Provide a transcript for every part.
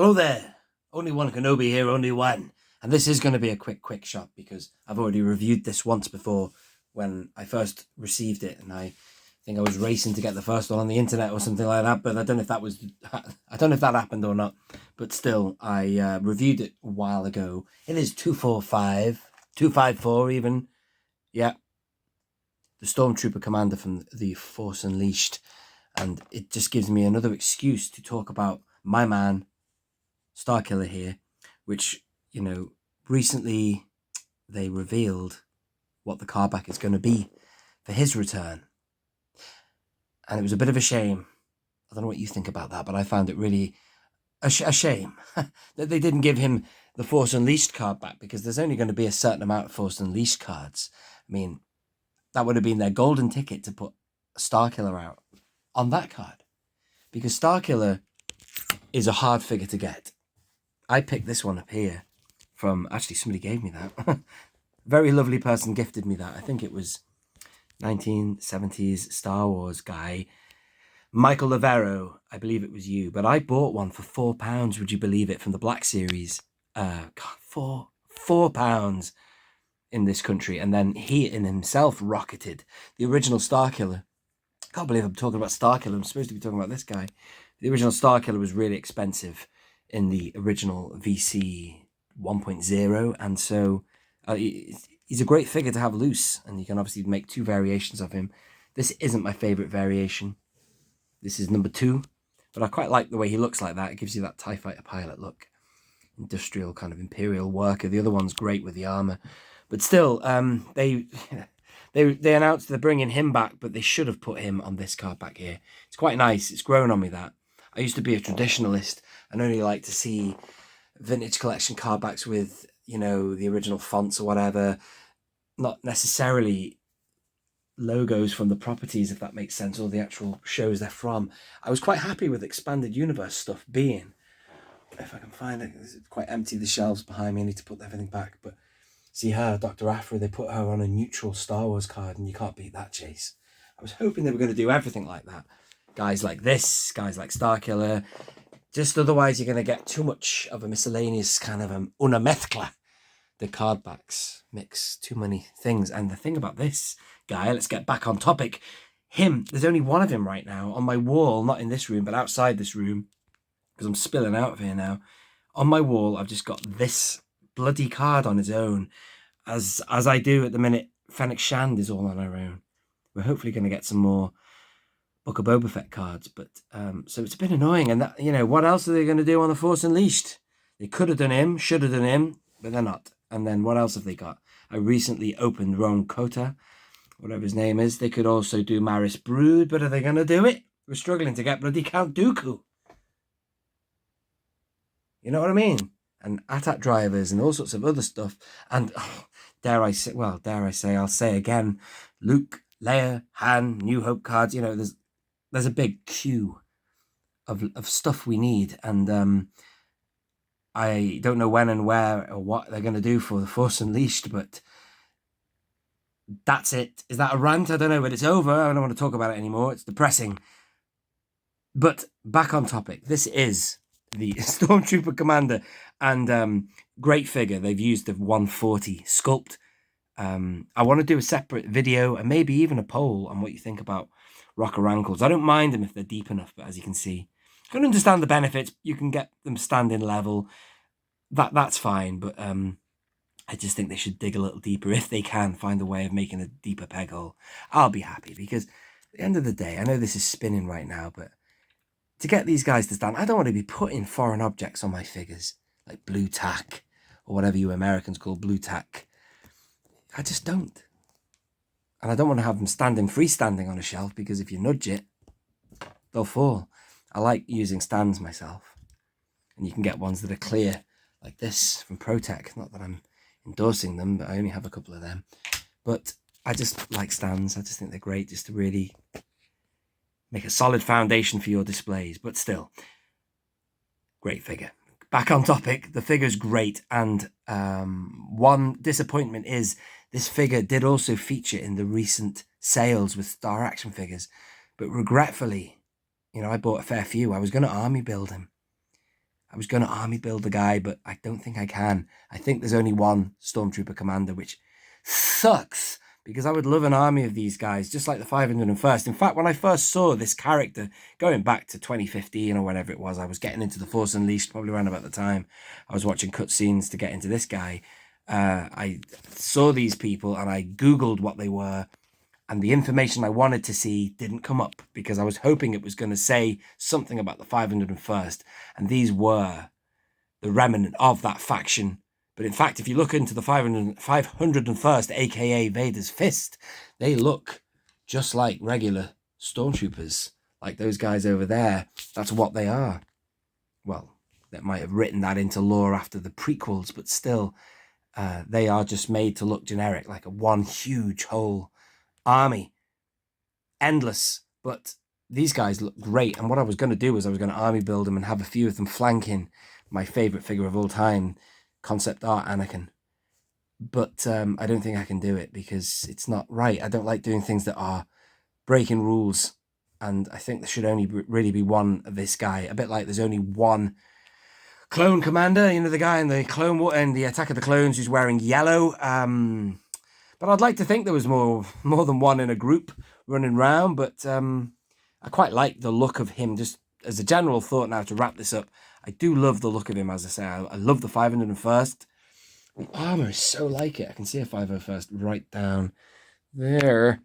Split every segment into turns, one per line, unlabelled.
Hello there, only One Kenobi here, only one. And this is going to be a quick shot because I've already reviewed this once before when I first received it, and I think I was racing to get the first one on the internet or something like that, but I don't know if that happened or not, but still, I reviewed it a while ago. It is 254 even, yeah, the Stormtrooper commander from the Force Unleashed, and it just gives me another excuse to talk about my man, Starkiller here, which, recently they revealed what the card back is going to be for his return. And it was a bit of a shame. I don't know what you think about that, but I found it really a shame that they didn't give him the Force Unleashed card back, because there's only going to be a certain amount of Force Unleashed cards. I mean, that would have been their golden ticket to put Starkiller out on that card, because Starkiller is a hard figure to get. I picked this one up here from, actually somebody gave me that. Very lovely person gifted me that. I think it was 1970s Star Wars guy, Michael Lavero. I believe it was you, but I bought one for £4. Would you believe it? From the Black Series. £4 in this country. And then he in himself rocketed the original Starkiller. I can't believe I'm talking about Starkiller. I'm supposed to be talking about this guy. The original Starkiller was really expensive in the original VC 1.0, and so he's a great figure to have loose, and you can obviously make two variations of him. This isn't my favorite variation. This is number 2, but I quite like the way he looks like that. It gives you that TIE Fighter pilot look, industrial kind of Imperial worker. The other one's great with the armor, but still, they announced they're bringing him back, but they should have put him on this card back here. It's quite nice. It's grown on me, that. I used to be a traditionalist and only like to see vintage collection card backs with, the original fonts or whatever, not necessarily logos from the properties, if that makes sense, or the actual shows they're from. I was quite happy with Expanded Universe stuff being, if I can find it, it's quite empty, the shelves behind me, I need to put everything back, but see her, Dr. Aphra, they put her on a neutral Star Wars card, and you can't beat that, Chase. I was hoping they were going to do everything like that. Guys like this, guys like Starkiller. Just otherwise, you're going to get too much of a miscellaneous kind of una mezcla. The card backs mix too many things. And the thing about this guy, let's get back on topic. There's only one of him right now on my wall, not in this room, but outside this room, because I'm spilling out of here now. On my wall, I've just got this bloody card on its own. As I do at the minute, Fennec Shand is all on her own. We're hopefully going to get some more Book of Boba Fett cards, but so it's a bit annoying. And that, what else are they going to do on the Force Unleashed? They could have done him, should have done him, but they're not. And then what else have they got? I recently opened Roan Kota, whatever his name is. They could also do Maris Brood, but are they going to do it? We're struggling to get bloody Count Dooku. You know what I mean? And AT-AT drivers and all sorts of other stuff. And dare I say, I'll say again, Luke, Leia, Han, New Hope cards. There's a big queue of stuff we need, and I don't know when and where or what they're going to do for the Force Unleashed, but that's it. Is that a rant? I don't know, but it's over. I don't want to talk about it anymore. It's depressing. But back on topic. This is the Stormtrooper Commander, and great figure. They've used the 140 sculpt. I want to do a separate video and maybe even a poll on what you think about rocker ankles. I don't mind them if they're deep enough, but as you can see, I can understand the benefits. You can get them standing level. That's fine, but I just think they should dig a little deeper if they can find a way of making a deeper peg hole. I'll be happy, because at the end of the day, I know this is spinning right now, but to get these guys to stand, I don't want to be putting foreign objects on my figures, like blue tack, or whatever you Americans call blue tack. I just don't. And I don't want to have them freestanding on a shelf, because if you nudge it, they'll fall. I like using stands myself. And you can get ones that are clear, like this from ProTech. Not that I'm endorsing them, but I only have a couple of them. But I just like stands. I just think they're great, just to really make a solid foundation for your displays. But still, great figure. Back on topic, the figure's great. And one disappointment is this figure did also feature in the recent sales with Star Action figures. But regretfully, I bought a fair few. I was going to army build him. I was going to army build the guy, but I don't think I can. I think there's only one Stormtrooper commander, which sucks, because I would love an army of these guys, just like the 501st. In fact, when I first saw this character, going back to 2015 or whenever it was, I was getting into The Force Unleashed, probably around about the time I was watching cutscenes to get into this guy. I saw these people and I Googled what they were, and the information I wanted to see didn't come up because I was hoping it was going to say something about the 501st, and these were the remnant of that faction. But in fact, if you look into the 501st, aka Vader's Fist, they look just like regular Stormtroopers, like those guys over there. That's what they are. Well, they might have written that into lore after the prequels, but still, they are just made to look generic, like a one huge whole army. Endless. But these guys look great. And what I was going to do was I was going to army build them and have a few of them flanking my favorite figure of all time, concept art Anakin. But I don't think I can do it because it's not right. I don't like doing things that are breaking rules. And I think there should only really be one of this guy. A bit like there's only one clone commander, you know, the guy in the Clone War and the Attack of the Clones who's wearing yellow. But I'd like to think there was more than one in a group running around. But I quite like the look of him. Just as a general thought now to wrap this up, I do love the look of him, as I say. I love the 501st. The armor is so like it. I can see a 501st right down there.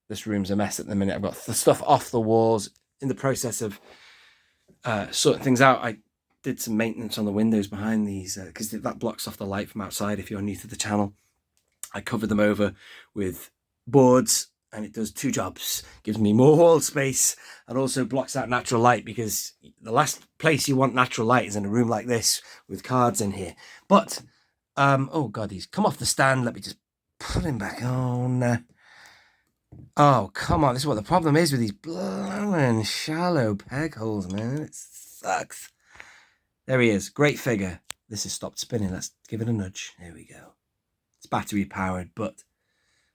This room's a mess at the minute. I've got the stuff off the walls. In the process of sorting things out, I did some maintenance on the windows behind these because that blocks off the light from outside if you're new to the channel. I covered them over with boards, and it does two jobs. Gives me more wall space and also blocks out natural light, because the last place you want natural light is in a room like this with cards in here. But, oh God, he's come off the stand. Let me just put him back on. Oh, come on. This is what the problem is with these blowing shallow peg holes, man. It sucks. There he is. Great figure. This has stopped spinning. Let's give it a nudge. There we go. It's battery powered, but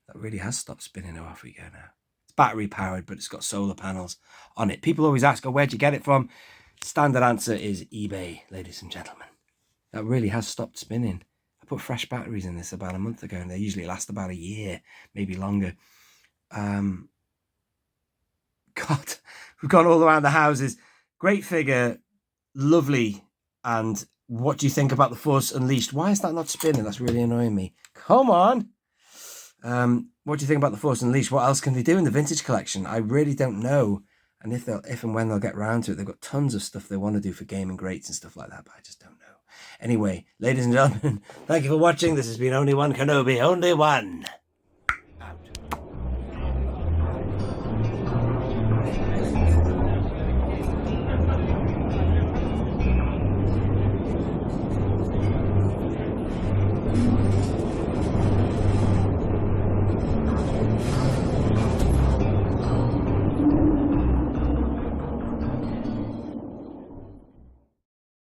that really has stopped spinning. Oh, off we go now. It's battery powered, but it's got solar panels on it. People always ask, oh, where'd you get it from? Standard answer is eBay, ladies and gentlemen. That really has stopped spinning. I put fresh batteries in this about a month ago, and they usually last about a year, maybe longer. God, we've gone all around the houses. Great figure, lovely. And what do you think about the Force Unleashed? Why is that not spinning? That's really annoying me. Come on. What do you think about the Force Unleashed? What else can they do in the vintage collection? I really don't know. And if and when they'll get round to it, they've got tons of stuff they want to do for gaming greats and stuff like that, but I just don't know. Anyway, ladies and gentlemen, thank you for watching. This has been Only One Kenobi, only one.